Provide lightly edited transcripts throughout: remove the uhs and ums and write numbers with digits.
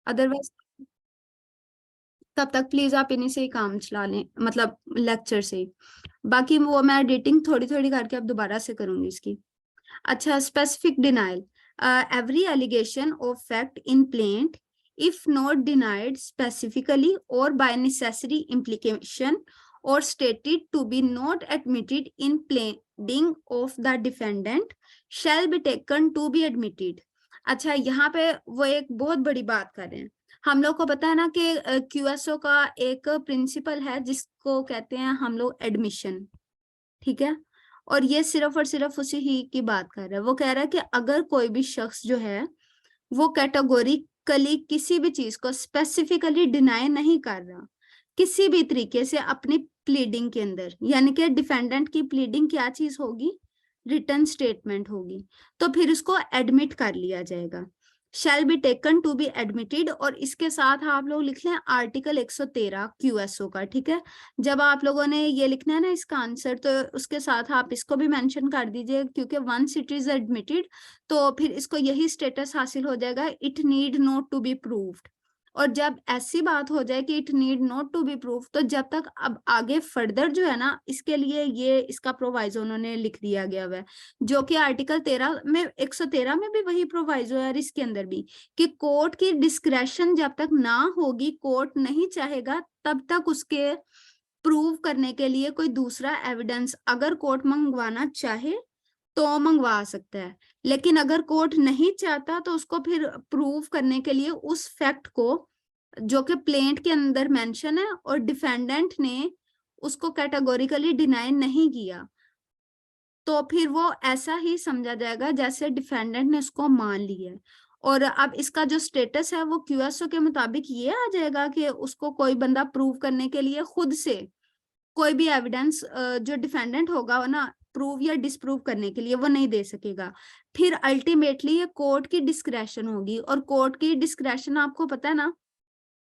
Otherwise तब तक please आप इन्हीं से ही काम चला लें, मतलब लेक्चर से ही। बाकी वो मैं एडिटिंग थोड़ी थोड़ी करके अब दोबारा से करूंगी इसकी। अच्छा, specific denial, every allegation of fact in plaint if not denied specifically or by necessary implication or stated to be not admitted in pleading of the defendant shall be taken to be admitted। अच्छा, यहाँ पे वो एक बहुत बड़ी बात कर रहे हैं। हम लोग को पता है ना कि क्यूएसओ का एक प्रिंसिपल है जिसको कहते हैं हम लोग एडमिशन, ठीक है। और ये सिर्फ और सिर्फ उसी ही की बात कर रहा है। वो कह रहा है कि अगर कोई भी शख्स जो है वो कैटेगोरिकली किसी भी चीज को स्पेसिफिकली डिनाई नहीं कर रहा किसी भी तरीके से अपनी प्लीडिंग के अंदर, यानी कि डिफेंडेंट की प्लीडिंग क्या चीज होगी, रिटर्न स्टेटमेंट होगी, तो फिर उसको एडमिट कर लिया जाएगा। Shall be taken to be admitted, और इसके साथ आप लोग लिख लें आर्टिकल 113 क्यूएसओ का, ठीक है। जब आप लोगों ने ये लिखना है ना इसका आंसर, तो उसके साथ आप इसको भी मेंशन कर दीजिए, क्योंकि वंस इट इज एडमिटेड तो फिर इसको यही स्टेटस हासिल हो जाएगा, it need not to be proved. और जब ऐसी बात हो जाए कि it need not to be prove, तो जब तक अब आगे फर्दर जो है ना, इसके लिए ये इसका प्रोवाइजो उन्होंने लिख दिया गया हुआ है, जो कि आर्टिकल 13 में 113 में भी वही प्रोवाइजो है, और इसके अंदर भी, कि कोर्ट की डिस्क्रेशन जब तक ना होगी, कोर्ट नहीं चाहेगा तब तक उसके प्रूव करने के लिए कोई दूसरा एविडेंस अगर कोर्ट मंगवाना चाहे तो मंगवा सकता है। लेकिन अगर कोर्ट नहीं चाहता तो उसको फिर प्रूव करने के लिए उस फैक्ट को जो कि प्लेंट के अंदर मेंशन है और डिफेंडेंट ने उसको कैटेगोरिकली डिनाई नहीं किया, तो फिर वो ऐसा ही समझा जाएगा जैसे डिफेंडेंट ने उसको मान लिया है। और अब इसका जो स्टेटस है वो क्यूएसओ के मुताबिक ये आ जाएगा कि उसको कोई बंदा प्रूव करने के लिए खुद से कोई भी एविडेंस जो डिफेंडेंट होगा ना, प्रूव या डिसप्रूव करने के लिए वो नहीं दे सकेगा। फिर अल्टीमेटली ये कोर्ट की डिस्क्रेशन होगी, और कोर्ट की डिस्क्रेशन आपको पता है ना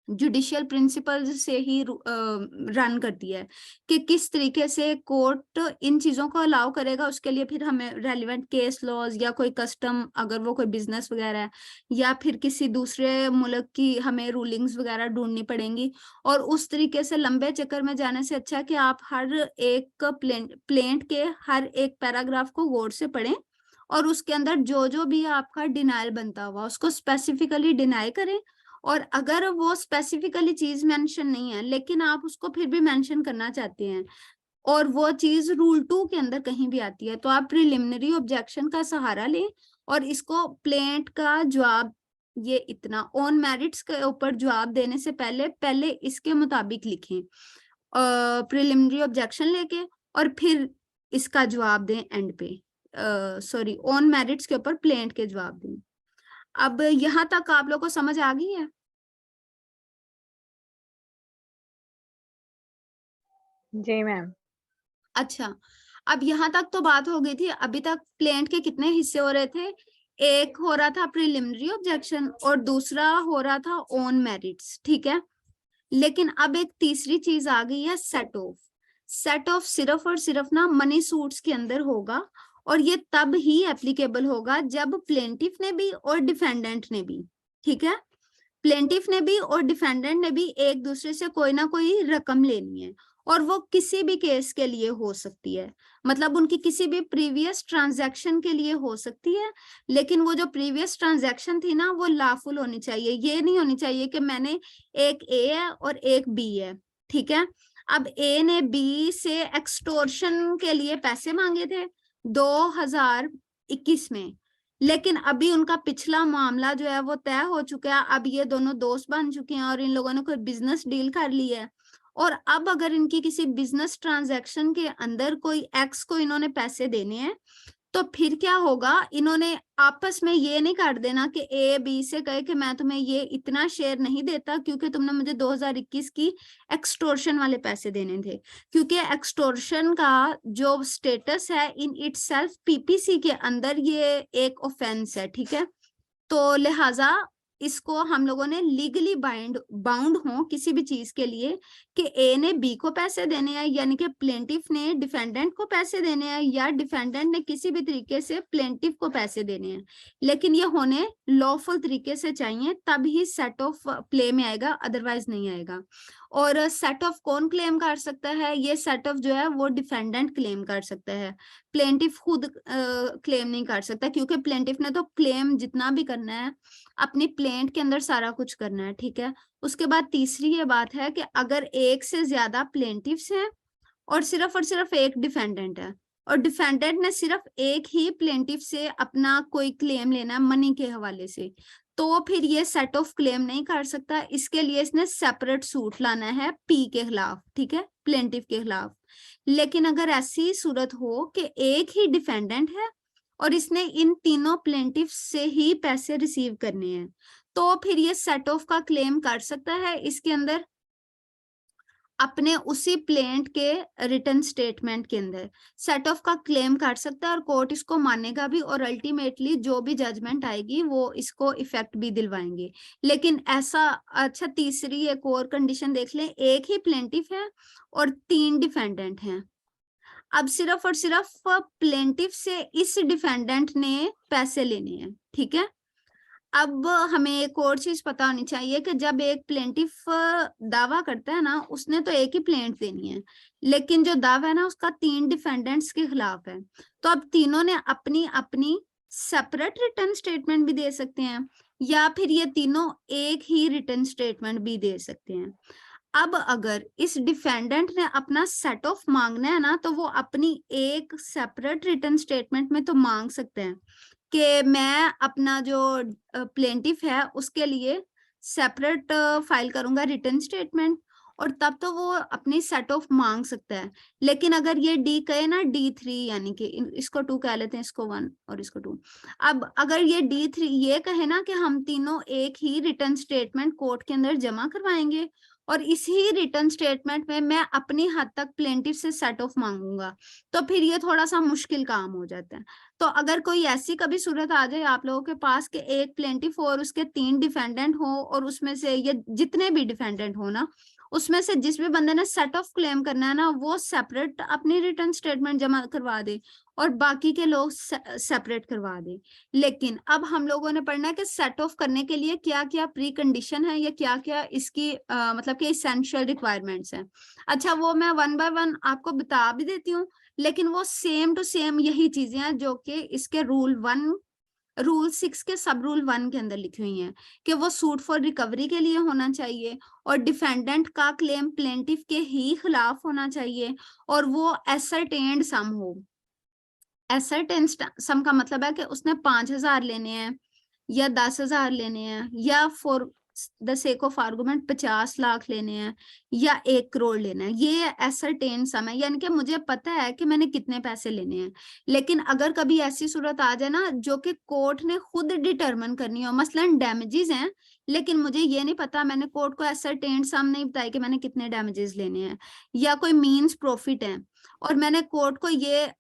जुडिशियल प्रिंसिपल्स से ही रन करती है, कि किस तरीके से कोर्ट इन चीजों को अलाउ करेगा। उसके लिए फिर हमें रेलिवेंट केस लॉज या कोई कस्टम, अगर वो कोई बिजनेस वगैरह है, या फिर किसी दूसरे मुल्क की हमें रूलिंग्स वगैरह ढूंढनी पड़ेंगी। और उस तरीके से लंबे चक्कर में जाने से अच्छा कि आप हर एक प्लेंट के हर एक पैराग्राफ को गौर से पढ़ें, और उसके अंदर जो जो भी आपका डिनायल बनता हुआ उसको स्पेसिफिकली डिनाई करें। और अगर वो स्पेसिफिकली चीज मेंशन नहीं है लेकिन आप उसको फिर भी मेंशन करना चाहते हैं, और वो चीज रूल 2 के अंदर कहीं भी आती है, तो आप प्रिलिमिनरी ऑब्जेक्शन का सहारा लें, और इसको प्लेंट का जवाब ये इतना ऑन मेरिट्स के ऊपर जवाब देने से पहले पहले इसके मुताबिक लिखें, प्रिलिमिनरी ऑब्जेक्शन लेके, और फिर इसका जवाब दें एंड पे, सॉरी ऑन मेरिट्स के ऊपर प्लेंट के जवाब दें। अब यहाँ तक आप लोग को समझ आ गई है? जी मैम। अच्छा, अब यहाँ तक तो बात हो गई थी। अभी तक प्लेंट के कितने हिस्से हो रहे थे? एक हो रहा था प्रिलिमिनरी ऑब्जेक्शन और दूसरा हो रहा था ऑन मेरिट्स, ठीक है। लेकिन अब एक तीसरी चीज आ गई है, सेट ऑफ। सेट ऑफ सिर्फ और सिर्फ ना मनी सूट्स के अंदर होगा, और ये तब ही एप्लीकेबल होगा जब प्लेंटिफ ने भी और डिफेंडेंट ने भी, ठीक है, प्लेंटिफ ने भी और डिफेंडेंट ने भी एक दूसरे से कोई ना कोई रकम लेनी है, और वो किसी भी केस के लिए हो सकती है, मतलब उनकी किसी भी प्रीवियस ट्रांजैक्शन के लिए हो सकती है। लेकिन वो जो प्रीवियस ट्रांजैक्शन थी ना वो लॉफुल होनी चाहिए, ये नहीं होनी चाहिए कि मैंने एक ए है और एक बी है, ठीक है। अब ए ने बी से एक्सटोर्शन के लिए पैसे मांगे थे 2021 में, लेकिन अभी उनका पिछला मामला जो है वो तय हो चुका है, अब ये दोनों दोस्त बन चुके हैं और इन लोगों ने कोई बिजनेस डील कर ली है। और अब अगर इनकी किसी बिजनेस ट्रांजैक्शन के अंदर कोई एक्स को इन्होंने पैसे देने हैं, तो फिर क्या होगा, इन्होंने आपस में ये नहीं कर देना कि ए बी से कहे कि मैं तुम्हें ये इतना शेयर नहीं देता क्योंकि तुमने मुझे 2021 की एक्सटोर्शन वाले पैसे देने थे, क्योंकि एक्सटोर्शन का जो स्टेटस है इन इटसेल्फ पीपीसी के अंदर ये एक ऑफेंस है, ठीक है। तो लिहाजा इसको हम लोगों ने लीगली बाउंड हो किसी भी चीज के लिए कि ए ने बी को पैसे देने हैं, यानी कि प्लेंटिफ ने डिफेंडेंट को पैसे देने हैं या डिफेंडेंट ने किसी भी तरीके से प्लेंटिफ को पैसे देने हैं, लेकिन ये होने लॉफुल तरीके से चाहिए, तब ही सेट ऑफ प्ले में आएगा, अदरवाइज नहीं आएगा। और सेट ऑफ कौन क्लेम कर सकता है? ये सेट ऑफ जो है वो डिफेंडेंट क्लेम कर सकता है, प्लेंटिफ खुद क्लेम नहीं कर सकता, क्योंकि प्लेंटिफ ने तो क्लेम जितना भी करना है अपनी प्लेंट के अंदर सारा कुछ करना है, ठीक है। उसके बाद तीसरी ये बात है कि अगर एक से ज्यादा प्लेंटिफ्स हैं और सिर्फ एक डिफेंडेंट है, और डिफेंडेंट ने सिर्फ एक ही प्लेंटिफ से अपना कोई क्लेम लेना है मनी के हवाले से, तो फिर ये सेट ऑफ क्लेम नहीं कर सकता। इसके लिए इसने सेपरेट सूट लाना है पी के खिलाफ, ठीक है, प्लेंटिफ के खिलाफ। लेकिन अगर ऐसी सूरत हो कि एक ही डिफेंडेंट है और इसने इन तीनों प्लेंटिफ से ही पैसे रिसीव करने हैं, तो फिर ये सेट ऑफ का क्लेम कर सकता है इसके अंदर अपने उसी प्लेंट के रिटर्न स्टेटमेंट के अंदर सेट ऑफ का क्लेम कर सकता है, और कोर्ट इसको मानेगा भी, और अल्टीमेटली जो भी जजमेंट आएगी वो इसको इफेक्ट भी दिलवाएंगे। लेकिन ऐसा, अच्छा तीसरी एक और कंडीशन देख लें, एक ही प्लेंटिफ है और 3 डिफेंडेंट हैं। अब सिर्फ और सिर्फ प्लेंटिफ से इस डिफेंडेंट ने पैसे लेने हैं, ठीक है। अब हमें एक और चीज पता होनी चाहिए कि जब एक प्लेंटिफ दावा करता है ना, उसने तो एक ही प्लेंट देनी है, लेकिन जो दावा है ना उसका 3 डिफेंडेंट्स के खिलाफ है, तो अब तीनों ने अपनी अपनी सेपरेट रिटर्न स्टेटमेंट भी दे सकते हैं, या फिर ये तीनों एक ही रिटर्न स्टेटमेंट भी दे सकते हैं। अब अगर इस डिफेंडेंट ने अपना सेट ऑफ मांगना है ना, तो वो अपनी एक सेपरेट रिटर्न स्टेटमेंट में तो मांग सकते हैं कि मैं अपना जो प्लेंटिफ है उसके लिए सेपरेट फाइल करूंगा रिटर्न स्टेटमेंट, और तब तो वो अपनी सेट ऑफ मांग सकता है। लेकिन अगर ये डी कहे ना, D3, यानी कि इसको 2 कह लेते हैं, इसको 1 और इसको 2। अब अगर ये D3 ये कहे ना कि हम तीनों एक ही रिटर्न स्टेटमेंट कोर्ट के अंदर जमा करवाएंगे, और इसी रिटर्न स्टेटमेंट में मैं अपनी हद तक प्लेंटिफ से सेट ऑफ मांगूंगा, तो फिर ये थोड़ा सा मुश्किल काम हो जाता है। तो अगर कोई ऐसी कभी सूरत आ जाए आप लोगों के पास कि एक प्लेंटिफ और उसके 3 डिफेंडेंट हो, और उसमें से ये जितने भी डिफेंडेंट हो ना, उसमें से जिस भी बंदे ने सेट ऑफ क्लेम करना है ना, वो सेपरेट अपनी रिटर्न स्टेटमेंट जमा करवा दे और बाकी के लोग सेपरेट करवा दे। लेकिन अब हम लोगों ने पढ़ना है कि सेट ऑफ करने के लिए क्या क्या प्री कंडीशन है या क्या क्या इसकी मतलब कि इसेंशियल रिक्वायरमेंट्स हैं। अच्छा, वो मैं 1 बाय 1 आपको बता भी देती हूँ, लेकिन वो सेम टू सेम यही चीजें हैं जो कि इसके रूल 6 के सब रूल 1 के अंदर लिखी हुई हैं, कि वो सूट फॉर रिकवरी के लिए होना चाहिए, और डिफेंडेंट का क्लेम प्लेंटिफ के ही खिलाफ होना चाहिए, और वो एसर्टेन्ड सम हो। एसर्टेन्ड सम का मतलब है कि उसने 5,000 लेने हैं या 10,000 लेने हैं, या for the sake of argument 50 lakh लेने हैं या 1 करोड़ लेना है। ये एसर्टेन सम है, यानी कि मुझे पता है कि मैंने कितने पैसे लेने हैं। लेकिन अगर कभी ऐसी सूरत आ जाए ना जो कि कोर्ट ने खुद डिटरमिन करनी हो, मसलन डैमेजेस हैं लेकिन मुझे ये नहीं पता, मैंने कोर्ट को एसर्टेन सम नहीं बताया कि मैंने कितने डैमेजेस लेने हैं, या कोई मींस प्रॉफिट है और मैंने कोर्ट को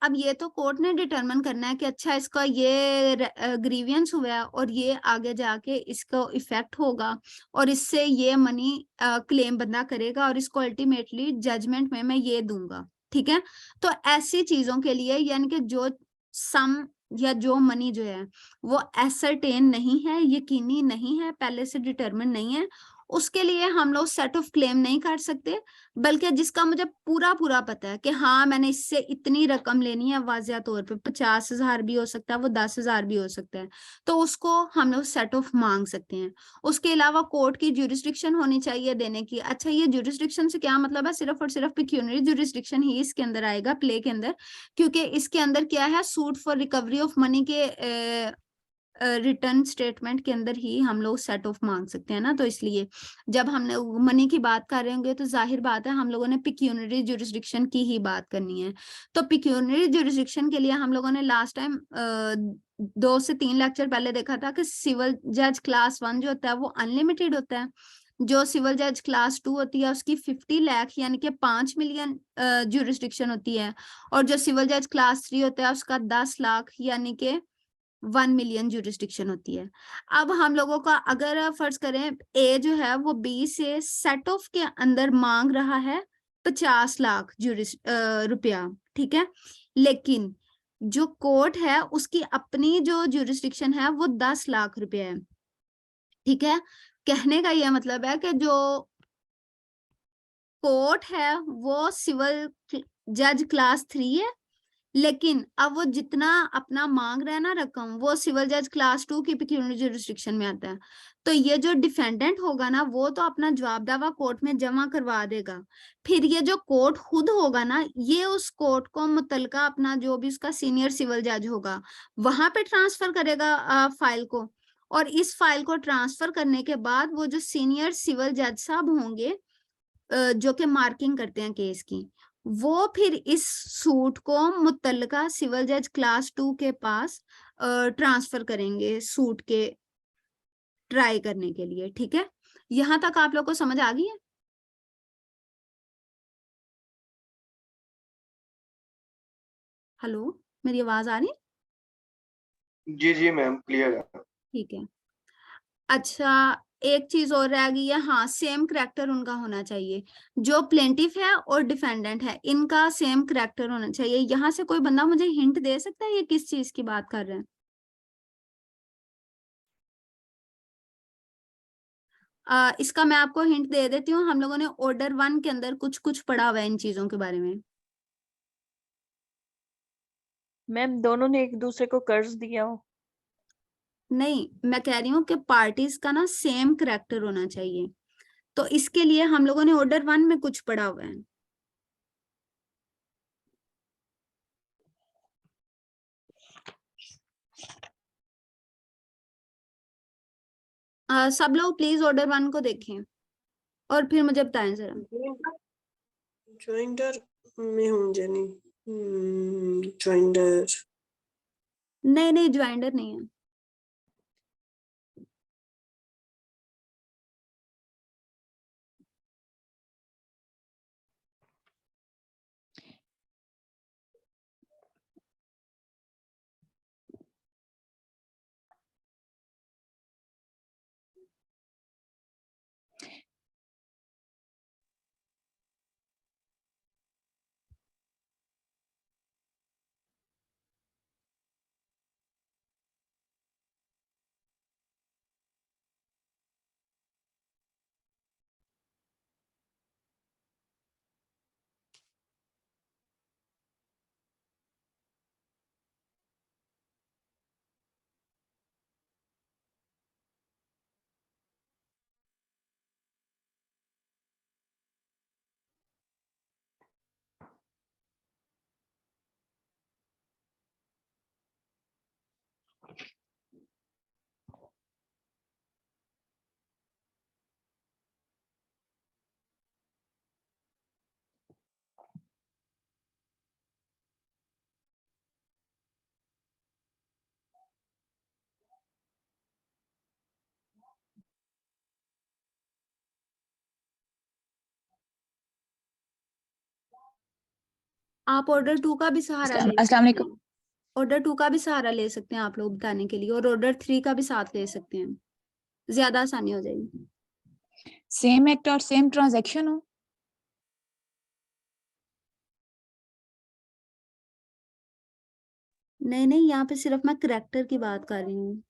अब ये तो कोर्ट ने डिटरमिन करना है कि अच्छा इसका ये ग्रीवियंस हुआ है और ये आगे जाके इसको इफेक्ट होगा और इससे ये मनी क्लेम बंदा करेगा और इसको अल्टीमेटली जजमेंट में मैं ये दूंगा, ठीक है। तो ऐसी चीजों के लिए, यानी कि जो सम या जो मनी जो है वो एसर्टेन नहीं है, यकीनी नहीं है, पहले से डिटरमिन नहीं है, उसके लिए हम लोग सेट ऑफ क्लेम नहीं कर सकते। बल्कि जिसका मुझे पूरा पूरा पता है कि हाँ मैंने इससे इतनी रकम लेनी है, वाजिया तौर पे 50,000 भी हो सकता है, वो 10,000 भी हो सकता है, तो उसको हम लोग सेट ऑफ मांग सकते हैं। उसके अलावा कोर्ट की ज्यूरिसडिक्शन होनी चाहिए देने की। अच्छा, ये ज्यूरिसडिक्शन से क्या मतलब है? सिर्फ और सिर्फ पिक्यूनरी ज्यूरिसडिक्शन ही इसके अंदर आएगा प्ले के अंदर, क्योंकि इसके अंदर क्या है, suit for recovery of money के रिटर्न स्टेटमेंट के अंदर ही हम लोग सेट ऑफ मांग सकते हैं ना। तो इसलिए जब हमने मनी की बात कर रहे होंगे तो जाहिर बात है हम लोगों ने पिक्यूनरी ज्यूरिसडिक्शन की ही बात करनी है। तो पिक्यूनरी ज्यूरिसडिक्शन के लिए हम लोगों ने लास्ट टाइम 2 से 3 लेक्चर पहले देखा था कि सिविल जज क्लास 1 जो होता है वो अनलिमिटेड होता है, जो सिविल जज क्लास 2 होती है उसकी 50 लाख यानी कि 5 मिलियन ज्यूरिसडिक्शन होती है, और जो सिविल जज क्लास 3 होता है उसका 10 लाख यानी कि 1 मिलियन ज्यूरिसडिक्शन होती है। अब हम लोगों का अगर फर्ज करें ए जो है वो बी से सेट ऑफ के अंदर मांग रहा है 50 लाख रुपया, ठीक है, लेकिन जो कोर्ट है उसकी अपनी जो ज्यूरिसडिक्शन है वो 10 लाख रुपए है, ठीक है। कहने का यह मतलब है कि जो कोर्ट है वो सिविल जज क्लास 3 है, लेकिन अब वो जितना अपना मांग रहा है ना रकम, वो सिविल जज क्लास 2 की पेक्यूलियर ज्यूरिसडिक्शन में आता है। तो ये जो डिफेंडेंट होगा ना वो तो अपना जवाब दावा कोर्ट में जमा करवा देगा, फिर ये जो कोर्ट खुद होगा ना ये उस कोर्ट को मुतलका अपना जो भी उसका सीनियर सिविल जज होगा वहां पे ट्रांसफर करेगा फाइल को, और इस फाइल को ट्रांसफर करने के बाद वो जो सीनियर सिविल जज साहब होंगे जो कि मार्किंग करते हैं केस की, वो फिर इस सूट को मुतल्लका सिविल जज क्लास 2 के पास ट्रांसफर करेंगे सूट के ट्राई करने के लिए, ठीक है। यहां तक आप लोग को समझ आ गई है? हेलो, मेरी आवाज आ रही है? जी जी मैम, क्लियर है। ठीक है। अच्छा, एक चीज और रह गई है, हाँ, सेम करैक्टर उनका होना चाहिए। जो प्लेंटिफ है और डिफेंडेंट है इनका सेम करैक्टर होना चाहिए। यहाँ से कोई बंदा मुझे हिंट दे सकता है ये किस चीज की बात कर रहे हैं? इसका मैं आपको हिंट दे देती हूँ, हम लोगों ने ऑर्डर 1 के अंदर कुछ कुछ पढ़ा हुआ है इन चीजों के बारे में। मैम दोनों ने एक दूसरे को कर्ज दिया हो। नहीं, मैं कह रही हूँ कि पार्टीज का ना सेम करैक्टर होना चाहिए, तो इसके लिए हम लोगों ने ऑर्डर 1 में कुछ पढ़ा हुआ है। सब लोग प्लीज ऑर्डर 1 को देखें और फिर मुझे बताएं जरा। ज्वाइंटर में हूँ जेनी। ज्वाइंटर नहीं नहीं, ज्वाइंडर नहीं है। आप ऑर्डर 2 का भी सहारा ले अस्सलाम सकते वालेकुम। हैं। ऑर्डर 2 का भी सहारा ले सकते हैं आप लोग बताने के लिए, और ऑर्डर 3 का भी साथ ले सकते हैं, ज्यादा आसानी हो जाएगी। सेम एक्ट और सेम ट्रांजैक्शन हो। नहीं नहीं, यहाँ पे सिर्फ मैं करैक्टर की बात कर रही हूँ।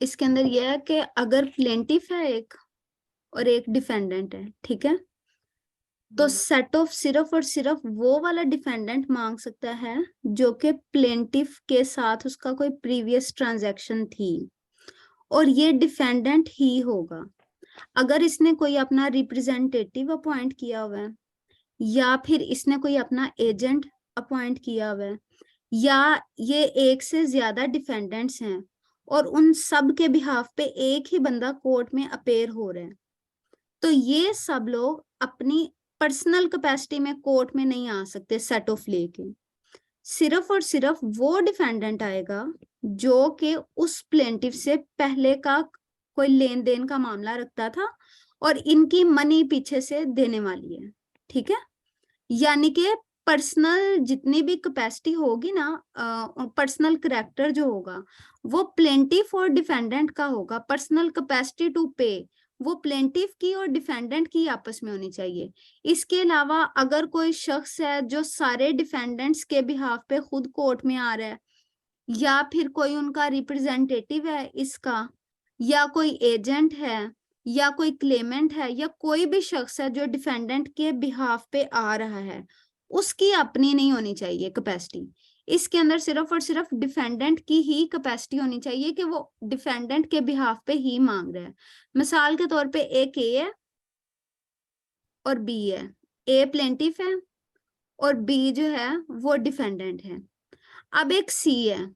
इसके अंदर यह है कि अगर प्लेंटिफ है एक और एक डिफेंडेंट है, ठीक है, तो सेट ऑफ सिर्फ और सिर्फ वो वाला डिफेंडेंट मांग सकता है जो कि प्लेंटिफ के साथ उसका कोई प्रीवियस ट्रांजैक्शन थी, और ये डिफेंडेंट ही होगा। अगर इसने कोई अपना रिप्रेजेंटेटिव अपॉइंट किया हुआ है, या फिर इसने कोई अपना एजेंट अपॉइंट किया हुआ है, या ये एक से ज्यादा डिफेंडेंट्स हैं और उन सब के बिहाफ पे एक ही बंदा कोर्ट में अपेयर हो रहा है, तो ये सब लोग अपनी पर्सनल कैपेसिटी में कोर्ट में नहीं आ सकते सेट ऑफ लेके। सिर्फ और सिर्फ वो डिफेंडेंट आएगा जो कि उस प्लेंटिफ से पहले का कोई लेन देन का मामला रखता था और इनकी मनी पीछे से देने वाली है, ठीक है। यानी कि पर्सनल जितनी भी कैपेसिटी होगी ना, पर्सनल करैक्टर जो होगा वो प्लेंटिफ और डिफेंडेंट का होगा। पर्सनल कैपेसिटी टू पे वो प्लेंटिफ की और डिफेंडेंट की आपस में होनी चाहिए। इसके अलावा अगर कोई शख्स है जो सारे डिफेंडेंट्स के बिहाफ पे खुद कोर्ट में आ रहा है, या फिर कोई उनका रिप्रेजेंटेटिव है इसका, या कोई एजेंट है, या कोई क्लेमेंट है, या कोई भी शख्स है जो डिफेंडेंट के बिहाफ पे आ रहा है, उसकी अपनी नहीं होनी चाहिए कैपेसिटी। इसके अंदर सिर्फ और सिर्फ डिफेंडेंट की ही कैपेसिटी होनी चाहिए कि वो डिफेंडेंट के बिहाफ पे ही मांग रहा है। मिसाल के तौर पे एक ए है और बी है, ए प्लेंटिफ है और बी जो है वो डिफेंडेंट है। अब एक सी है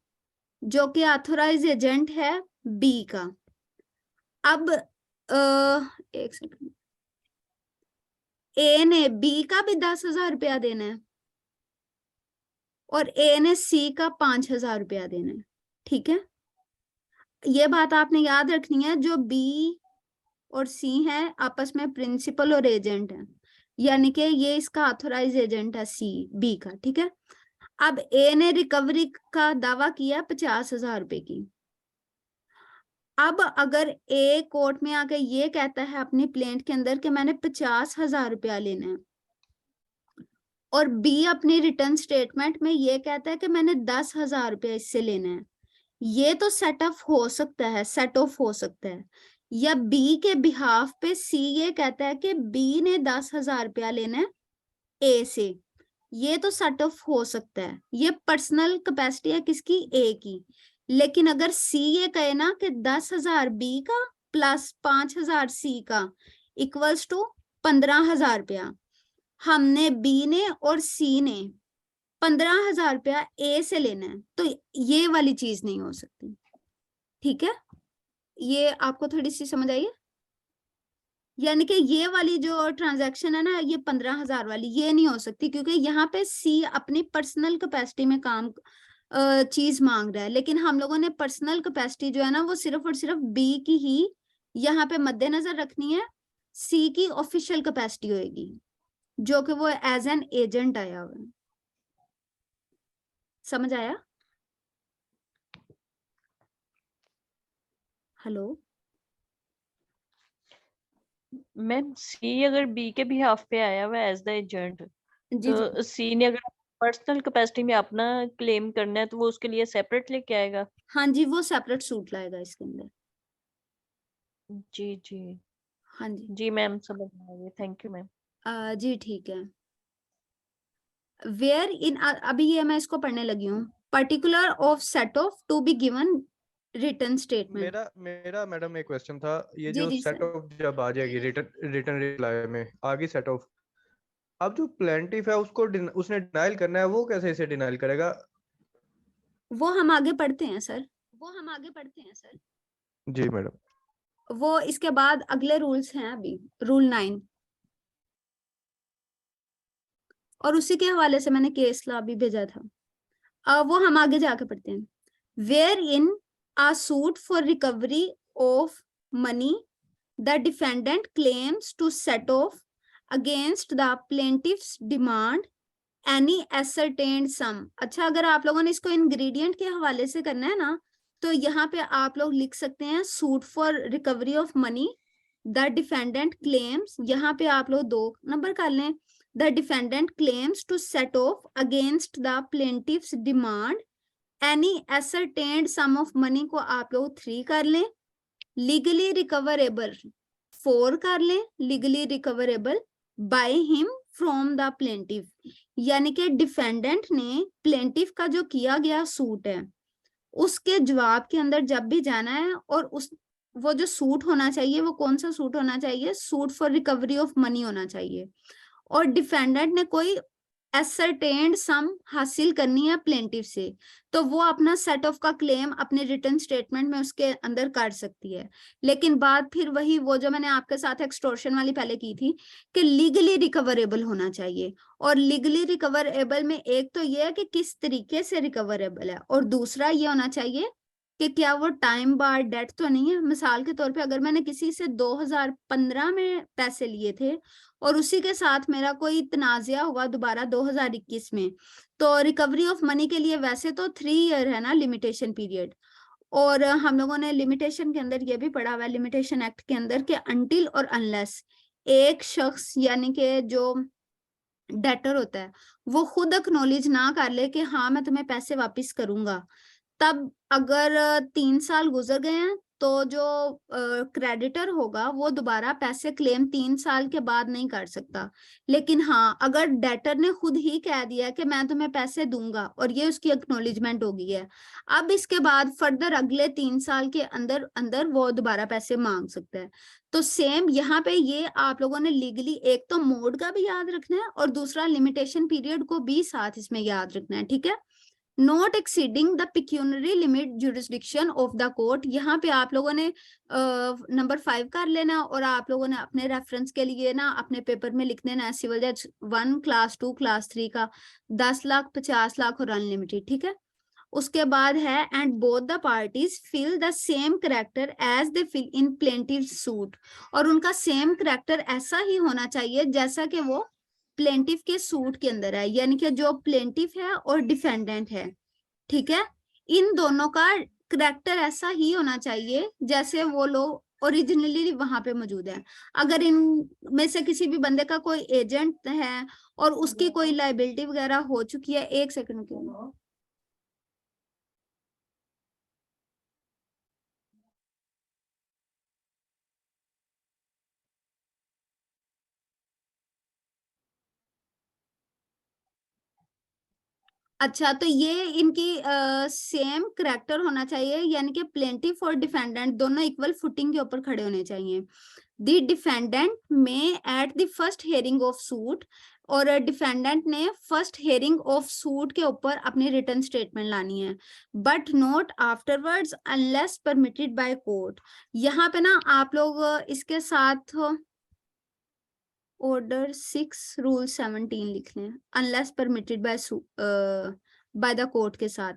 जो कि ऑथोराइज एजेंट है बी का। अब एक सेकंड, ए ने बी का भी 10,000 रुपया देना है और ए ने सी का 5,000 रुपया देना है, ठीक है। ये बात आपने याद रखनी है, जो बी और सी है आपस में प्रिंसिपल और एजेंट है, यानी कि ये इसका ऑथोराइज एजेंट है सी बी का, ठीक है। अब ए ने रिकवरी का दावा किया 50,000 रुपए की। अब अगर ए कोर्ट में आके ये कहता है अपनी प्लेंट के अंदर कि मैंने 50,000 रुपया लेना है, और बी अपनी रिटर्न स्टेटमेंट में ये कहता है कि मैंने 10,000 रुपया इससे लेना है, ये तो सेट ऑफ हो सकता है, सेट ऑफ हो सकता है। या बी के बिहाफ पे सी ये कहता है कि बी ने 10,000 रुपया लेना है ए से, ये तो सेट ऑफ हो सकता है। ये पर्सनल कैपेसिटी है किसकी, ए की। लेकिन अगर सी ये कहे ना कि 10,000 बी का प्लस 5,000 सी का इक्वल्स टू 15,000 रुपया, हमने बी ने और सी ने 15,000 रुपया ए से लेना है, तो ये वाली चीज नहीं हो सकती, ठीक है। ये आपको थोड़ी सी समझ आई है? यानी कि ये वाली जो ट्रांजैक्शन है ना, ये 15,000 वाली ये नहीं हो सकती, क्योंकि यहाँ पे सी अपनी पर्सनल कैपेसिटी में काम चीज मांग रहा है, लेकिन हम लोगों ने पर्सनल कैपेसिटी जो है ना वो सिर्फ और सिर्फ बी की ही यहाँ पे मद्देनजर रखनी है। सी की ऑफिशियल कैपेसिटी होगी जो कि वो एज एन एजेंट आया हुआ है। समझ आया? हेलो मैम सी अगर बी के बिहाफ पे आया हुआ एज द एजेंट, जी तो सी ने अगर पर्सनल कैपेसिटी में अपना क्लेम करना है तो वो उसके लिए सेपरेट लेके आएगा। हाँ जी, वो सेपरेट सूट लाएगा इसके अंदर। जी जी हाँ जी जी मैम, समझ में आ गया, थैंक यू मैम। जी ठीक है। वेयर इन, अभी ये मैं इसको पढ़ने लगी हूँ। Particular of set off to be given return statement. मेरा मेरा मैडम एक क्वेश्चन था, ये जी जो जी सेट सर। ऑफ जब आ जाएगी रिटर्न रिप्लाई में आ गई सेट ऑफ, अब जो प्लेंटिफ है उसको उसने डिनाइल करना है, वो कैसे इसे डिनाइल करेगा? वो हम आगे पढ़ते हैं सर, वो हम आगे पढ़ते हैं सर। जी मैडम। वो इसके बाद अगले रूल्स हैं, अभी रूल 9, और उसी के हवाले से मैंने केस ला भी भेजा था। वो हम आगे जाके पढ़ते हैं। Wherein a suit for recovery of money, the defendant claims to set off against the plaintiff's demand any ascertained sum। अच्छा, अगर आप लोगों ने इसको इंग्रेडिएंट के हवाले से करना है ना, तो यहाँ पे आप लोग लिख सकते हैं suit for recovery of money, the defendant claims, यहाँ पे आप लोग 2 नंबर कर लें, the defendant claims to set off against the plaintiff's demand any ascertained sum of money को आप लोग 3 कर लें, लीगली रिकवरेबल 4 कर लें, legally recoverable by him from the plaintiff. यानी कि डिफेंडेंट ने प्लेंटिफ का जो किया गया सूट है उसके जवाब के अंदर जब भी जाना है और वो जो सूट होना चाहिए वो कौन सा सूट होना चाहिए, suit for recovery of money होना चाहिए। और डिफेंडेंट ने कोई एसर्टेन्ड सम हासिल करनी है प्लेंटिफ से, तो वो अपना सेट ऑफ का क्लेम अपने रिटर्न स्टेटमेंट में उसके अंदर कर सकती है। लेकिन बात फिर वही वो जो मैंने आपके साथ एक्सटॉर्शन वाली पहले की थी कि लीगली रिकवरेबल होना चाहिए। और लीगली रिकवरेबल में एक तो ये है कि किस तरीके से रिकवरेबल है, और दूसरा ये होना चाहिए कि क्या वो टाइम बार डेट तो नहीं है। मिसाल के तौर पे अगर मैंने किसी से 2015 में पैसे लिए थे और उसी के साथ मेरा कोई तनाज़ा हुआ दोबारा 2021 में, तो रिकवरी ऑफ मनी के लिए वैसे तो 3 ईयर है ना लिमिटेशन पीरियड। और हम लोगों ने लिमिटेशन के अंदर ये भी पढ़ा हुआ है लिमिटेशन एक्ट के अंदर कि अनटिल और अनलेस एक शख्स यानी कि जो डेटर होता है वो खुद एक्नॉलेज ना कर ले कि हाँ मैं तुम्हें पैसे वापस करूंगा, तब अगर 3 साल गुजर गए हैं तो जो क्रेडिटर होगा वो दोबारा पैसे क्लेम 3 साल के बाद नहीं कर सकता। लेकिन हाँ, अगर डेटर ने खुद ही कह दिया कि मैं तुम्हें पैसे दूंगा और ये उसकी एक्नॉलेजमेंट हो गई है, अब इसके बाद फर्दर अगले 3 साल के अंदर अंदर वो दोबारा पैसे मांग सकता है। तो सेम यहाँ पे ये आप लोगों ने लीगली एक तो मोड का भी याद रखना है और दूसरा लिमिटेशन पीरियड को भी साथ इसमें याद रखना है, ठीक है। Not exceeding the pecuniary limit jurisdiction of the court, यहाँ पे आप लोगों ने नंबर 5 कर लेना और आप लोगों ने अपने रेफरेंस के लिए ना अपने पेपर में लिख देना है सिविल जज 1 क्लास 2 क्लास 3 का 10 लाख 50 लाख और अनलिमिटेड, ठीक है। उसके बाद है and both the parties fill the same character as they fill in plaintiff suit, और उनका सेम करेक्टर ऐसा ही होना चाहिए जैसा कि वो प्लेंटिव के सूट के अंदर है, यानी कि जो प्लेंटिव है और डिफेंडेंट है, ठीक है, इन दोनों का करेक्टर ऐसा ही होना चाहिए जैसे वो लोग ओरिजिनली वहां पे मौजूद है। अगर इन में से किसी भी बंदे का कोई एजेंट है और उसकी कोई लाइबिलिटी वगैरह हो चुकी है, एक सेकंड के लिए, अच्छा तो ये इनकी सेम करेक्टर होना चाहिए, यानी कि प्लेंटिफ और डिफेंडेंट दोनों इक्वल फुटिंग के ऊपर खड़े होने चाहिए। द डिफेंडेंट में at the first hearing of suit, और डिफेंडेंट ने फर्स्ट हेयरिंग ऑफ सूट के ऊपर अपनी रिटर्न स्टेटमेंट लानी है, but not afterwards unless permitted by court. यहाँ पे ना आप लोग इसके साथ ऑर्डर 6 रूल 17 लिख लें, unless permitted by the court के साथ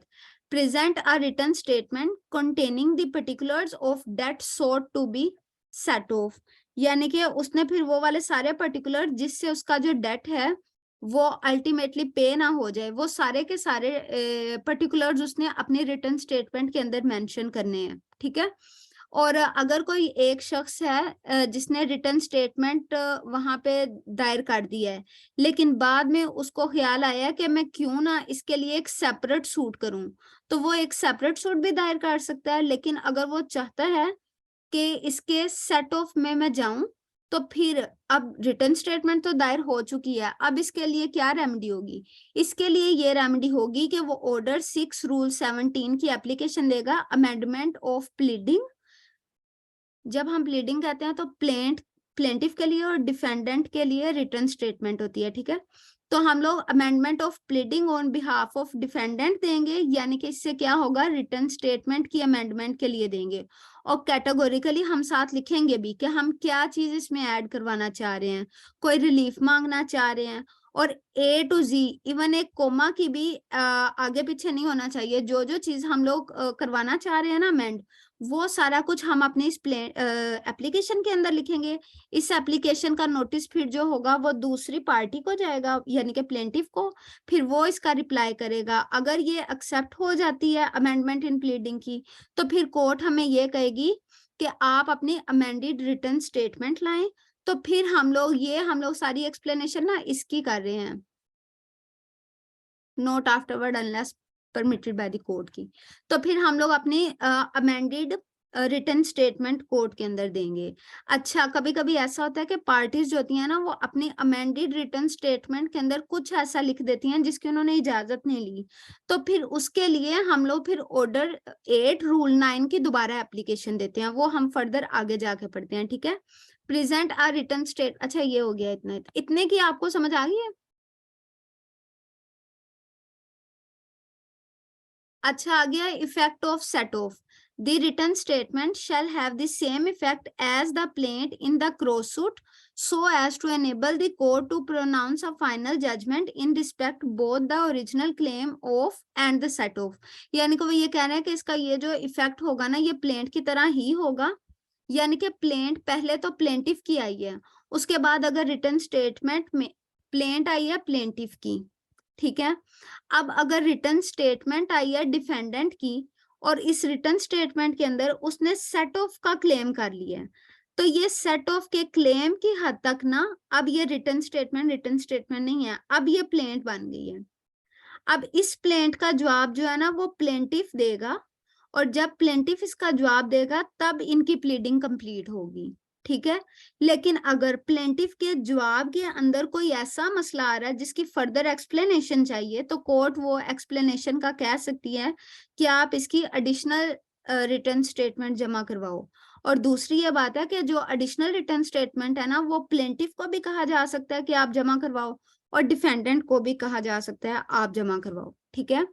present a return statement containing the particulars of debt sought to be set off, यानी कि उसने फिर वो वाले सारे पर्टिकुलर जिससे उसका जो डेट है वो अल्टीमेटली पे ना हो जाए, वो सारे के सारे पर्टिकुलर्स उसने अपने रिटर्न स्टेटमेंट के अंदर मेंशन करने हैं, ठीक है। और अगर कोई एक शख्स है जिसने रिटर्न स्टेटमेंट वहां पे दायर कर दिया है, लेकिन बाद में उसको ख्याल आया कि मैं क्यों ना इसके लिए एक सेपरेट सूट करूं, तो वो एक सेपरेट सूट भी दायर कर सकता है। लेकिन अगर वो चाहता है कि इसके सेट ऑफ में मैं जाऊं, तो फिर अब रिटर्न स्टेटमेंट तो दायर हो चुकी है, अब इसके लिए क्या रेमेडी होगी, इसके लिए ये रेमेडी होगी कि वो ऑर्डर 6 रूल 17 की एप्लीकेशन देगा, अमेंडमेंट ऑफ प्लीडिंग। जब हम प्लीडिंग कहते हैं तो प्लेंटिफ के लिए और डिफेंडेंट के लिए रिटर्न स्टेटमेंट होती है, ठीक है। तो हम लोग amendment of pleading on behalf of defendant देंगे, यानी कि इससे क्या होगा, रिटर्न स्टेटमेंट की अमेंडमेंट के लिए देंगे। और कैटेगोरिकली हम साथ लिखेंगे भी कि हम क्या चीज इसमें ऐड करवाना चाह रहे हैं, कोई रिलीफ मांगना चाह रहे हैं, और A to Z इवन एक कोमा की भी आगे पीछे नहीं होना चाहिए। जो जो चीज हम लोग करवाना चाह रहे हैं ना अमेंड, वो सारा कुछ हम अपने इस एप्लीकेशन के अंदर लिखेंगे। इस एप्लीकेशन का नोटिस फिर जो होगा वो दूसरी पार्टी को जाएगा, यानी कि प्लेंटिफ को, फिर वो इसका रिप्लाई करेगा। अगर ये एक्सेप्ट हो जाती है अमेंडमेंट इन प्लीडिंग की, तो फिर कोर्ट हमें ये कहेगी कि आप अपनी अमेंडेड रिटर्न स्टेटमेंट लाएं। तो फिर हम लोग सारी एक्सप्लेनेशन ना इसकी कर रहे हैं, note afterward unless permitted by the court की। तो फिर हम लोग अपनी अमेंडेड रिटर्न स्टेटमेंट कोर्ट के अंदर देंगे। अच्छा, कभी कभी ऐसा होता है कि पार्टीज जो होती हैं ना, वो अपनी अमेंडेड रिटर्न स्टेटमेंट के अंदर कुछ ऐसा लिख देती हैं जिसकी उन्होंने इजाजत नहीं ली, तो फिर उसके लिए हम लोग फिर ऑर्डर 8 रूल 9 की दोबारा एप्लीकेशन देते हैं, वो हम फर्दर आगे जाके पढ़ते हैं, ठीक है। प्रेजेंट आ रिटर्न स्टेट, अच्छा ये हो गया, इतने की आपको समझ आ गई है। अच्छा, आ गया effect of set of. The written statement shall have the same effect as the plaint in the cross suit, so as to enable the court to pronounce a final judgment in respect both the original claim of and the set off। यानी कि वो ये कह रहे हैं कि इसका ये जो इफेक्ट होगा ना, ये प्लेंट की तरह ही होगा। यानी कि प्लेंट पहले तो प्लेंटिफ की आई है, उसके बाद अगर रिटर्न स्टेटमेंट में प्लेंट आई है प्लेंटिफ की, ठीक है। अब अगर रिटर्न स्टेटमेंट आई है डिफेंडेंट की, और इस रिटर्न स्टेटमेंट के अंदर उसने सेट ऑफ का क्लेम कर लिया है, तो ये सेट ऑफ के क्लेम की हद तक ना, अब ये रिटर्न स्टेटमेंट नहीं है, अब ये प्लेंट बन गई है। अब इस प्लेंट का जवाब जो है ना, वो प्लेंटिफ देगा, और जब प्लेंटिफ इसका जवाब देगा तब इनकी प्लीडिंग कंप्लीट होगी, ठीक है। लेकिन अगर प्लेंटिफ के जवाब के अंदर कोई ऐसा मसला आ रहा है जिसकी फर्दर एक्सप्लेनेशन चाहिए, तो कोर्ट वो एक्सप्लेनेशन का कह सकती है कि आप इसकी एडिशनल रिटर्न स्टेटमेंट जमा करवाओ। और दूसरी ये बात है कि जो एडिशनल रिटर्न स्टेटमेंट है ना, वो प्लेंटिफ को भी कहा जा सकता है कि आप जमा करवाओ, और डिफेंडेंट को भी कहा जा सकता है आप जमा करवाओ, ठीक है।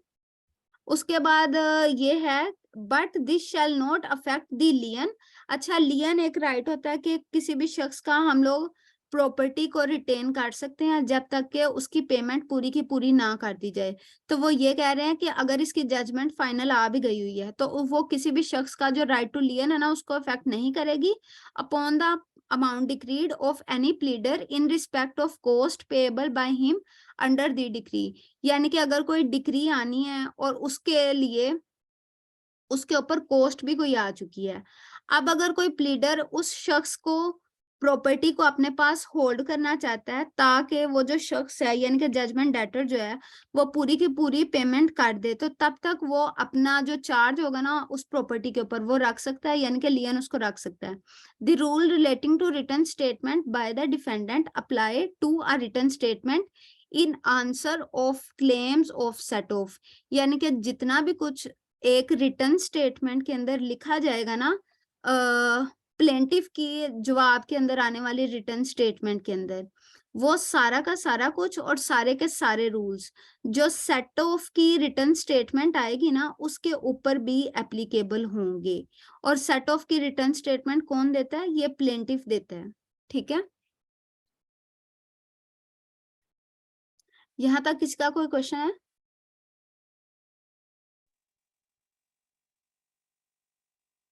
उसके बाद ये है, but this shall not affect the lien. अच्छा, लियन एक राइट होता है कि किसी भी शख्स का हम लोग प्रॉपर्टी को रिटेन कर सकते हैं जब तक कि उसकी पेमेंट पूरी की पूरी ना कर दी जाए। तो वो ये कह रहे हैं कि अगर इसकी जजमेंट फाइनल आ भी गई हुई है, तो वो किसी भी शख्स का जो राइट टू लियन है ना, उसको अफेक्ट नहीं करेगी upon the amount decreed of any pleader in respect of cost payable by him under the decree. यानी कि अगर कोई डिक्री आनी है और उसके लिए उसके ऊपर कॉस्ट भी कोई आ चुकी है, अब अगर कोई प्लीडर उस शख्स को प्रॉपर्टी को अपने पास होल्ड करना चाहता है ताकि वो जो शख्स है यानी कि जजमेंट डेटर जो है वो पूरी की पूरी पेमेंट कर दे, तो तब तक वो अपना जो चार्ज होगा ना उस प्रॉपर्टी के ऊपर वो रख सकता है, यानी कि लियन उसको रख सकता है। The rule relating to return statement by the defendant apply to a return statement in answer of claims of set off. यानी कि जितना भी कुछ एक रिटर्न स्टेटमेंट के अंदर लिखा जाएगा ना, प्लेंटिफ की जवाब के अंदर आने वाले रिटर्न स्टेटमेंट के अंदर, वो सारा का सारा कुछ और सारे के सारे रूल्स जो सेट ऑफ की रिटर्न स्टेटमेंट आएगी ना उसके ऊपर भी एप्लीकेबल होंगे। और सेट ऑफ की रिटर्न स्टेटमेंट कौन देता है? ये प्लेंटिफ देता है, ठीक है। यहाँ तक किसका कोई क्वेश्चन है?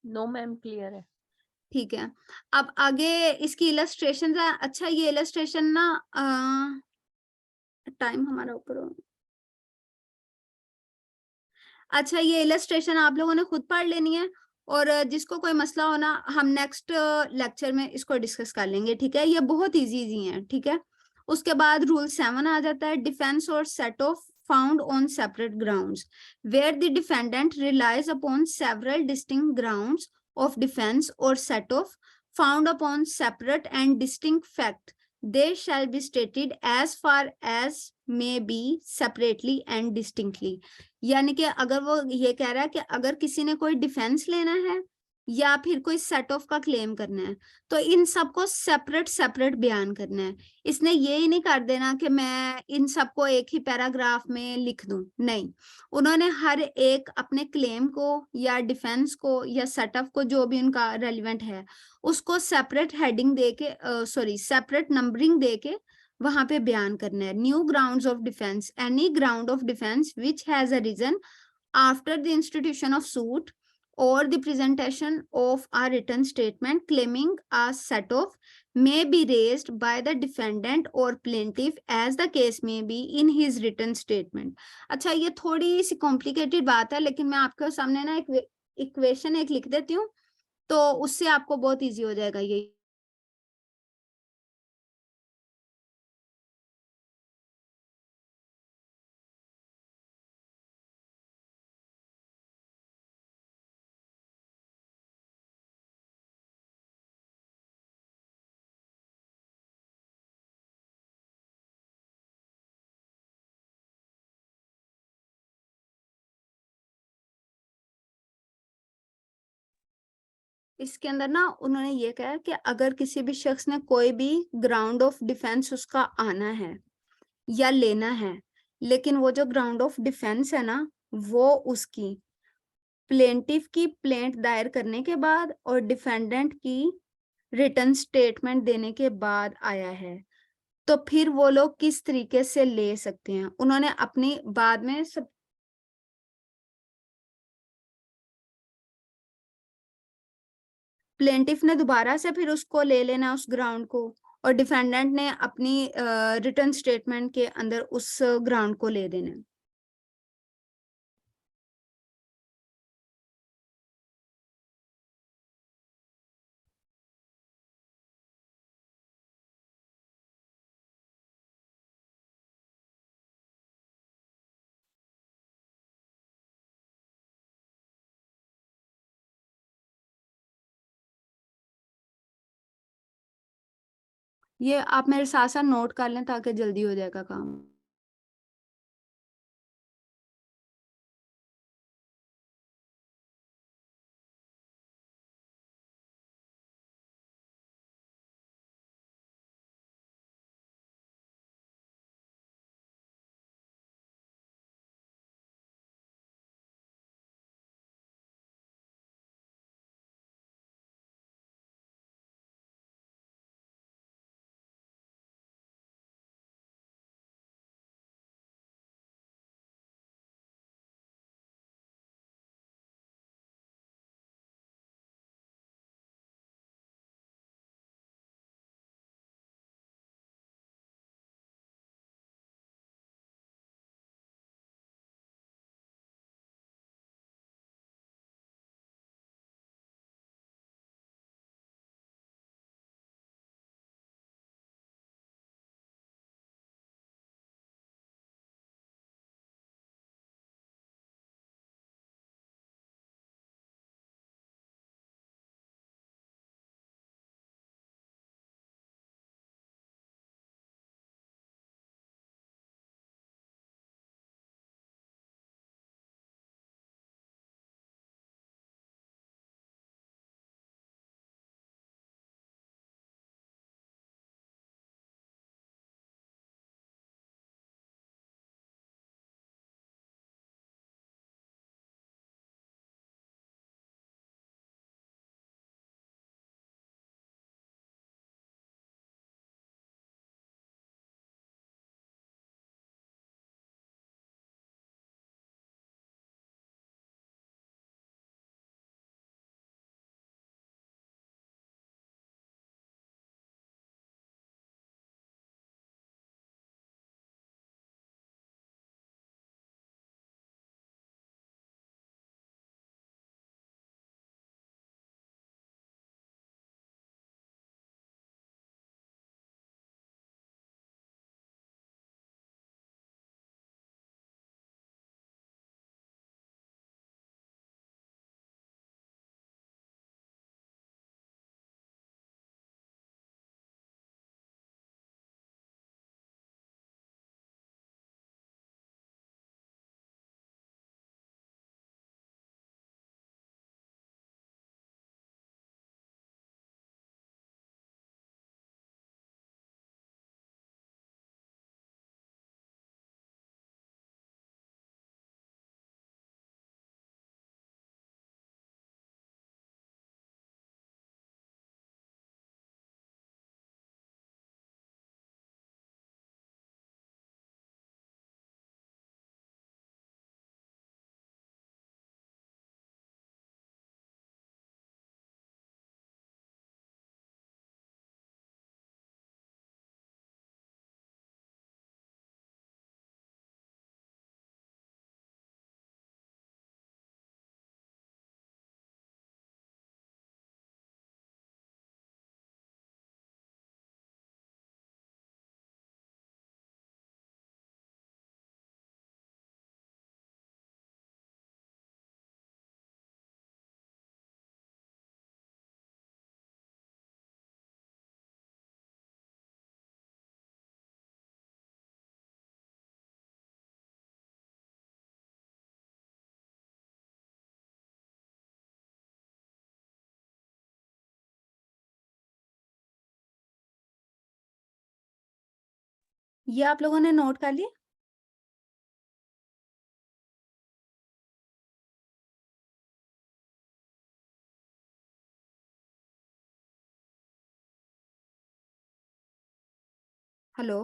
नो मैम, क्लियर है। ठीक है, अब आगे इसकी इलस्ट्रेशन है। अच्छा, ये इलस्ट्रेशन ना टाइम हमारा ऊपर हो। अच्छा, ये इलस्ट्रेशन आप लोगों ने खुद पढ़ लेनी है, और जिसको कोई मसला हो ना हम नेक्स्ट लेक्चर में इसको डिस्कस कर लेंगे, ठीक है। ये बहुत इजी है, ठीक है। उसके बाद रूल 7 आ जाता है, डिफेंस और set of found on separate grounds where the defendant relies upon several distinct grounds of defense or set off found upon separate and distinct fact, they shall be stated as far as may be separately and distinctly। यानी कि अगर वो ये कह रहा है कि अगर किसी ने कोई डिफेंस लेना है या फिर कोई सेट ऑफ का क्लेम करना है, तो इन सबको सेपरेट सेपरेट बयान करना है। इसने ये ही नहीं कर देना कि मैं इन सबको एक ही पैराग्राफ में लिख दूं, नहीं। उन्होंने हर एक अपने क्लेम को या डिफेंस को या सेटअप को जो भी उनका रेलिवेंट है उसको सेपरेट हेडिंग दे के सेपरेट नंबरिंग दे के वहां पे बयान करना है। New grounds of defence, any ground of defence which has arisen after the institution of suit or the presentation of a written statement claiming a set off may be raised by the defendant or plaintiff as the case may be in his written statement। अच्छा, ये थोड़ी सी complicated बात है, लेकिन मैं आपके सामने ना एक इक्वेशन एक लिख देती हूँ, तो उससे आपको बहुत इजी हो जाएगा ये। इसके अंदर ना उन्होंने ये कहा है कि अगर किसी भी शख्स ने कोई भी ग्राउंड ऑफ डिफेंस उसका आना है या लेना है, लेकिन वो जो ग्राउंड ऑफ डिफेंस है ना, वो उसकी प्लेंटिफ की प्लेंट दायर करने के बाद और डिफेंडेंट की रिटर्न स्टेटमेंट देने के बाद आया है, तो फिर वो लोग किस तरीके से ले सकते हैं? उन्होंने अपनी बाद में सब प्लेंटिफ ने दोबारा से फिर उसको ले लेना उस ग्राउंड को, और डिफेंडेंट ने अपनी रिटर्न स्टेटमेंट के अंदर उस ग्राउंड को ले देना है। ये आप मेरे साथ साथ नोट कर लें ताकि जल्दी हो जाएगा काम। ये आप लोगों ने नोट कर लिया? हेलो